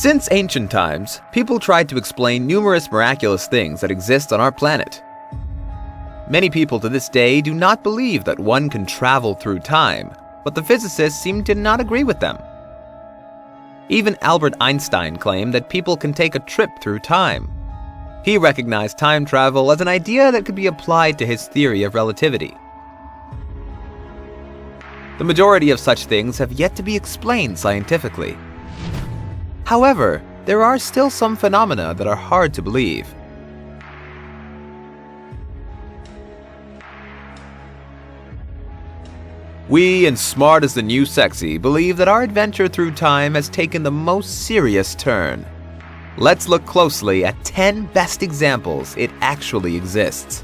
Since ancient times, people tried to explain numerous miraculous things that exist on our planet. Many people to this day do not believe that one can travel through time, but the physicists seem to not agree with them. Even Albert Einstein claimed that people can take a trip through time. He recognized time travel as an idea that could be applied to his theory of relativity. The majority of such things have yet to be explained scientifically. However, there are still some phenomena that are hard to believe. We, in Smart as the New Sexy, believe that our adventure through time has taken the most serious turn. Let's look closely at 10 best examples it actually exists.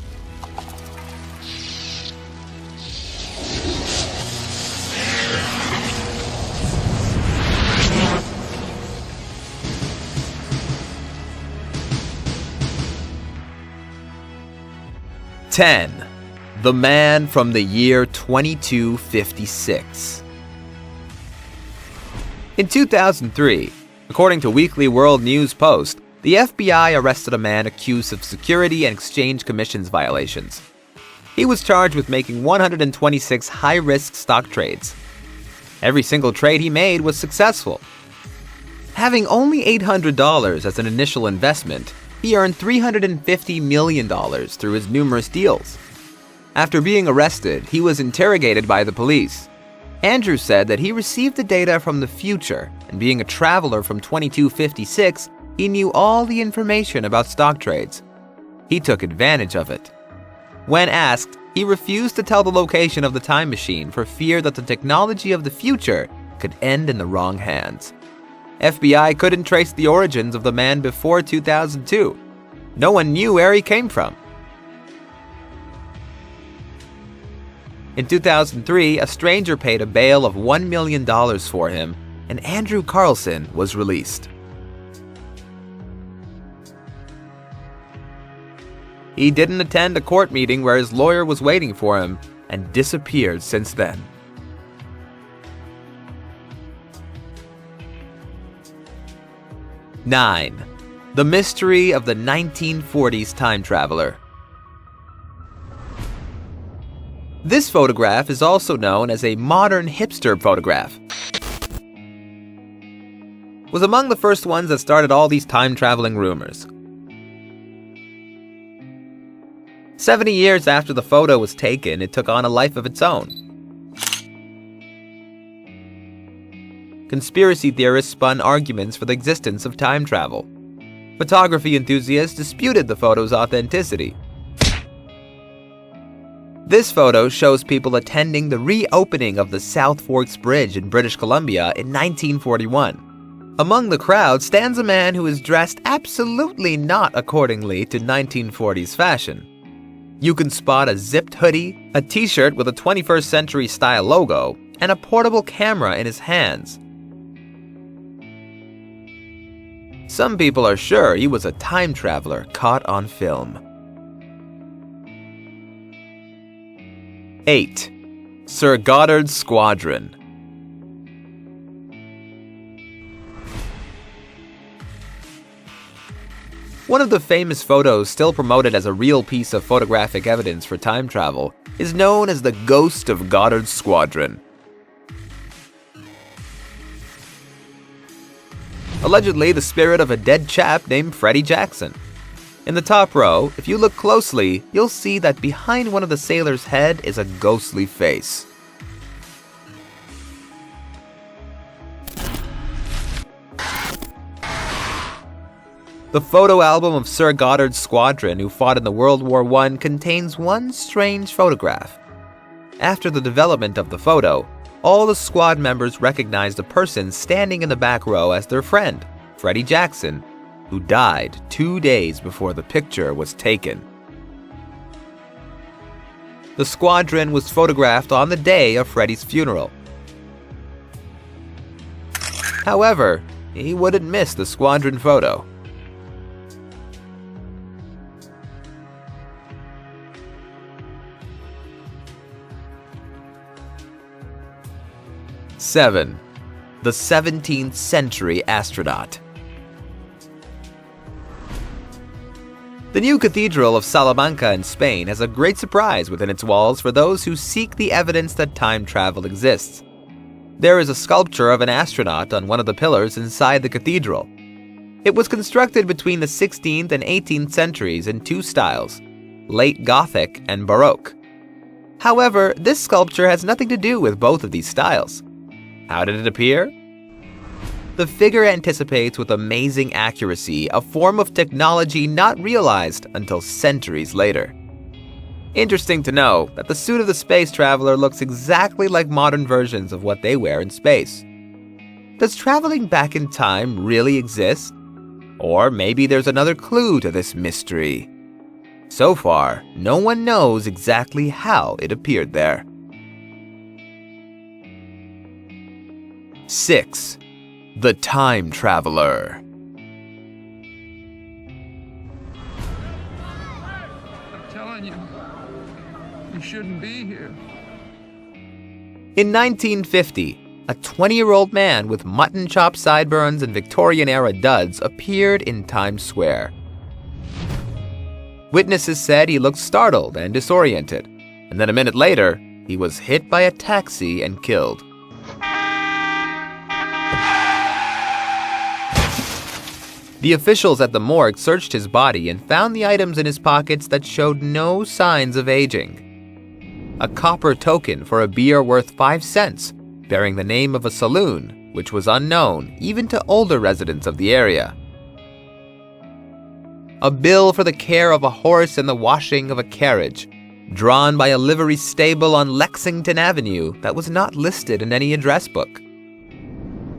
The Man from the Year 2256. In 2003, according to Weekly World News Post, the FBI arrested a man accused of Security and Exchange Commission's violations. He was charged with making 126 high-risk stock trades. Every single trade he made was successful. Having only $800 as an initial investment, he earned $350 million through his numerous deals. After being arrested, he was interrogated by the police. Andrew said that he received the data from the future, and being a traveler from 2256, he knew all the information about stock trades. He took advantage of it. When asked, he refused to tell the location of the time machine for fear that the technology of the future could end in the wrong hands. FBI couldn't trace the origins of the man before 2002. No one knew where he came from. In 2003, a stranger paid a bail of $1 million for him, and Andrew Carlson was released. He didn't attend a court meeting where his lawyer was waiting for him and disappeared since then. The Mystery of the 1940s Time Traveler. This photograph is also known as a modern hipster photograph. It was among the first ones that started all these time-traveling rumors. 70 years after the photo was taken, it took on a life of its own. Conspiracy theorists spun arguments for the existence of time travel. Photography enthusiasts disputed the photo's authenticity. This photo shows people attending the reopening of the South Forks Bridge in British Columbia in 1941. Among the crowd stands a man who is dressed absolutely not accordingly to 1940s fashion. You can spot a zipped hoodie, a t-shirt with a 21st century style logo, and a portable camera in his hands. Some people are sure he was a time traveler caught on film. 8. Sir Goddard Squadron. One of the famous photos still promoted as a real piece of photographic evidence for time travel is known as the Ghost of Goddard Squadron. Allegedly the spirit of a dead chap named Freddie Jackson. In the top row, if you look closely, you'll see that behind one of the sailors' head is a ghostly face. The photo album of Sir Goddard's squadron who fought in the World War I contains one strange photograph. After the development of the photo, all the squad members recognized a person standing in the back row as their friend, Freddie Jackson, who died 2 days before the picture was taken. The squadron was photographed on the day of Freddie's funeral. However, he wouldn't miss the squadron photo. The 17th century astronaut. The new Cathedral of Salamanca in Spain has a great surprise within its walls for those who seek the evidence that time travel exists. There is a sculpture of an astronaut on one of the pillars inside the cathedral. It was constructed between the 16th and 18th centuries in two styles, late Gothic and Baroque. However, this sculpture has nothing to do with both of these styles. How did it appear? The figure anticipates with amazing accuracy a form of technology not realized until centuries later. Interesting to know that the suit of the space traveler looks exactly like modern versions of what they wear in space. Does traveling back in time really exist? Or maybe there's another clue to this mystery. So far, no one knows exactly how it appeared there. 6. The Time Traveler. I'm telling you, you shouldn't be here. In 1950, a 20-year-old man with mutton chop sideburns and Victorian-era duds appeared in Times Square. Witnesses said he looked startled and disoriented, and then a minute later, he was hit by a taxi and killed. The officials at the morgue searched his body and found the items in his pockets that showed no signs of aging. A copper token for a beer worth 5 cents, bearing the name of a saloon, which was unknown even to older residents of the area. A bill for the care of a horse and the washing of a carriage, drawn by a livery stable on Lexington Avenue that was not listed in any address book.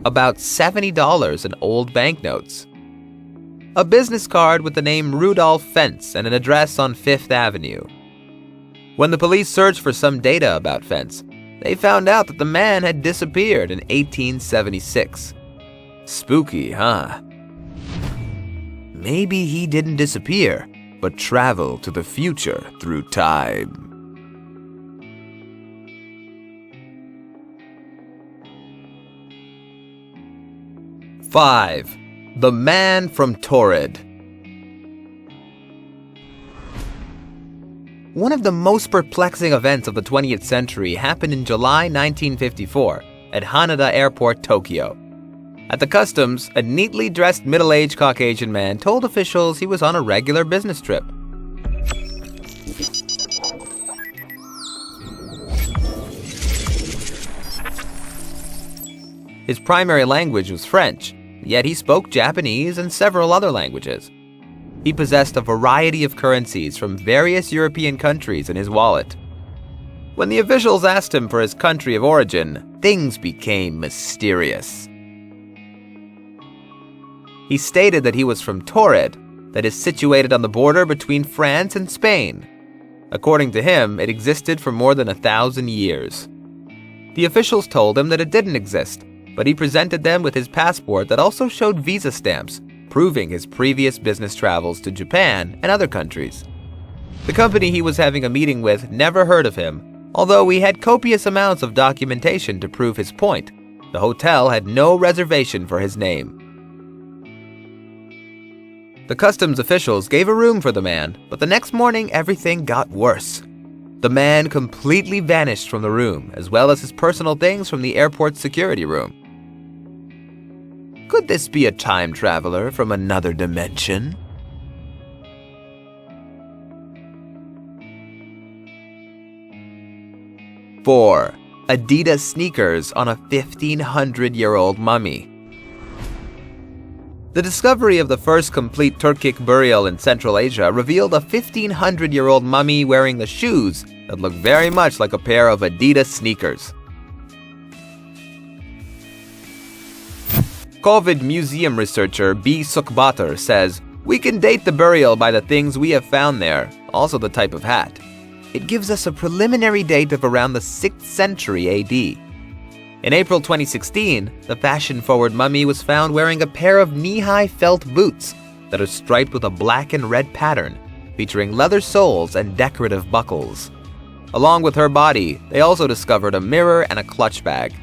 About $70 in old banknotes. A business card with the name Rudolph Fentz and an address on Fifth Avenue. When the police searched for some data about Fentz, they found out that the man had disappeared in 1876. Spooky, huh? Maybe he didn't disappear, but traveled to the future through time. 5. The Man from Torrid. One of the most perplexing events of the 20th century happened in July 1954 at Haneda Airport, Tokyo. At the customs, a neatly dressed middle-aged Caucasian man told officials he was on a regular business trip. His primary language was French, yet he spoke Japanese and several other languages. He possessed a variety of currencies from various European countries in his wallet. When the officials asked him for his country of origin, things became mysterious. He stated that he was from Torrid, that is situated on the border between France and Spain. According to him, it existed for more than 1,000 years. The officials told him that it didn't exist, but he presented them with his passport that also showed visa stamps, proving his previous business travels to Japan and other countries. The company he was having a meeting with never heard of him, although he had copious amounts of documentation to prove his point. The hotel had no reservation for his name. The customs officials gave a room for the man, but the next morning everything got worse. The man completely vanished from the room, as well as his personal things from the airport's security room. Could this be a time traveler from another dimension? 4. Adidas sneakers on a 1,500-year-old mummy. The discovery of the first complete Turkic burial in Central Asia revealed a 1,500-year-old mummy wearing the shoes that looked very much like a pair of Adidas sneakers. COVID museum researcher B. Sukbatar says, "We can date the burial by the things we have found there, also the type of hat. It gives us a preliminary date of around the 6th century AD. In April 2016, the fashion-forward mummy was found wearing a pair of knee-high felt boots that are striped with a black and red pattern, featuring leather soles and decorative buckles. Along with her body, they also discovered a mirror and a clutch bag.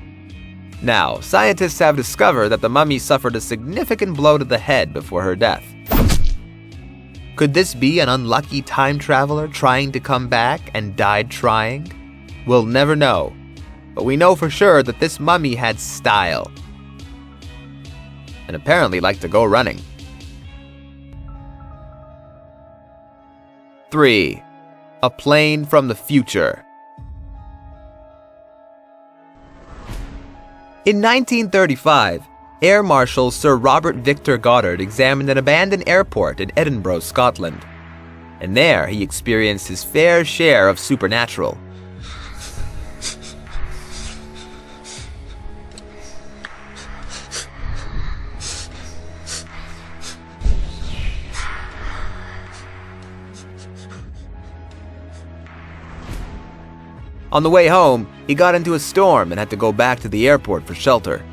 Now, scientists have discovered that the mummy suffered a significant blow to the head before her death." Could this be an unlucky time traveler trying to come back and died trying? We'll never know, but we know for sure that this mummy had style and apparently liked to go running. 3. A plane from the future. In 1935, Air Marshal Sir Robert Victor Goddard examined an abandoned airport in Edinburgh, Scotland. And there he experienced his fair share of supernatural. On the way home, he got into a storm and had to go back to the airport for shelter.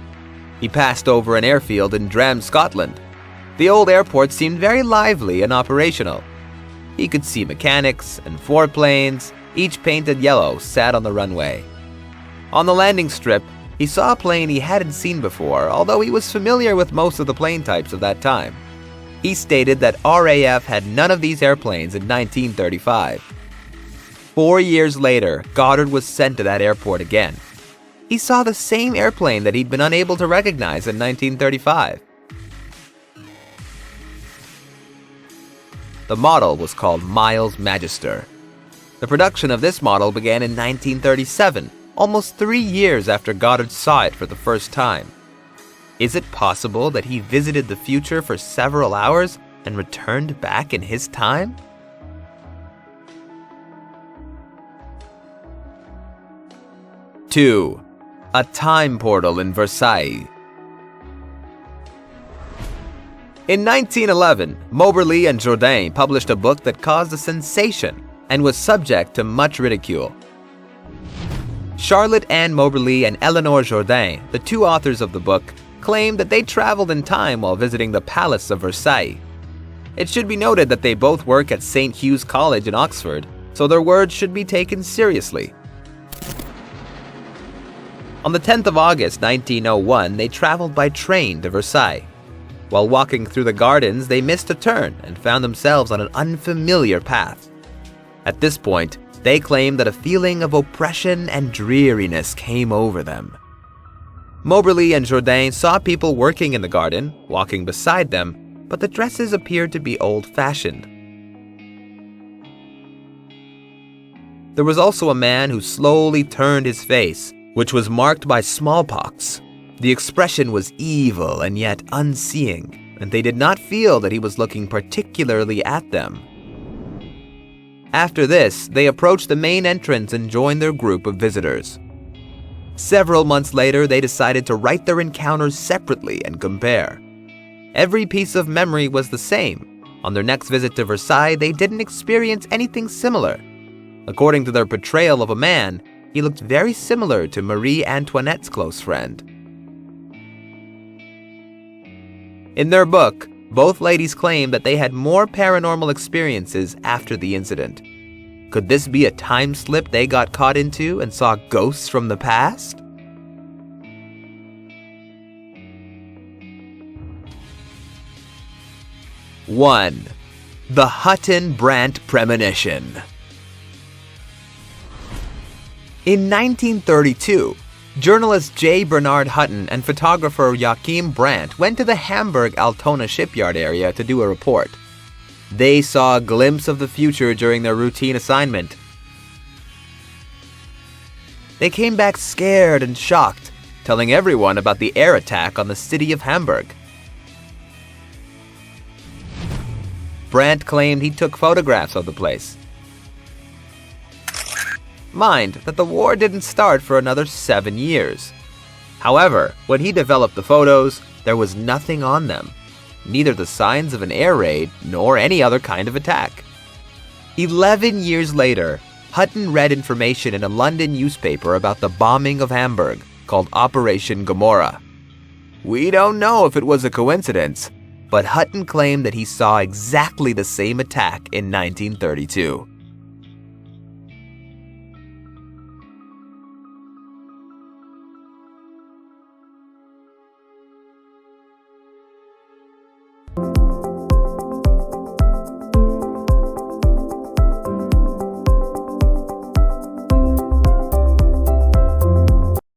He passed over an airfield in Dram, Scotland. The old airport seemed very lively and operational. He could see mechanics and 4 planes, each painted yellow, sat on the runway. On the landing strip, he saw a plane he hadn't seen before, although he was familiar with most of the plane types of that time. He stated that RAF had none of these airplanes in 1935. 4 years later, Goddard was sent to that airport again. He saw the same airplane that he'd been unable to recognize in 1935. The model was called Miles Magister. The production of this model began in 1937, almost 3 years after Goddard saw it for the first time. Is it possible that he visited the future for several hours and returned back in his time? 2. A time portal in Versailles. In 1911, Moberly and Jourdain published a book that caused a sensation and was subject to much ridicule. Charlotte Ann Moberly and Eleanor Jourdain, the 2 authors of the book, claimed that they traveled in time while visiting the Palace of Versailles. It should be noted that they both work at St. Hugh's College in Oxford, so their words should be taken seriously. On the 10th of August 1901, they traveled by train to Versailles. While walking through the gardens, they missed a turn and found themselves on an unfamiliar path. At this point, they claimed that a feeling of oppression and dreariness came over them. Moberly and Jourdain saw people working in the garden, walking beside them, but the dresses appeared to be old-fashioned. There was also a man who slowly turned his face, which was marked by smallpox. The expression was evil and yet unseeing, and they did not feel that he was looking particularly at them. After this, they approached the main entrance and joined their group of visitors. Several months later, they decided to write their encounters separately and compare. Every piece of memory was the same. On their next visit to Versailles, they didn't experience anything similar. According to their portrayal of a man, he looked very similar to Marie Antoinette's close friend. In their book, both ladies claim that they had more paranormal experiences after the incident. Could this be a time slip they got caught into and saw ghosts from the past? One, the Hutton Brandt premonition. In 1932, journalist J. Bernard Hutton and photographer Joachim Brandt went to the Hamburg-Altona shipyard area to do a report. They saw a glimpse of the future during their routine assignment. They came back scared and shocked, telling everyone about the air attack on the city of Hamburg. Brandt claimed he took photographs of the place. Mind that the war didn't start for another 7 years. However, when he developed the photos, there was nothing on them, neither the signs of an air raid nor any other kind of attack. 11 years later, Hutton read information in a London newspaper about the bombing of Hamburg, called Operation Gomorrah. We don't know if it was a coincidence, but Hutton claimed that he saw exactly the same attack in 1932.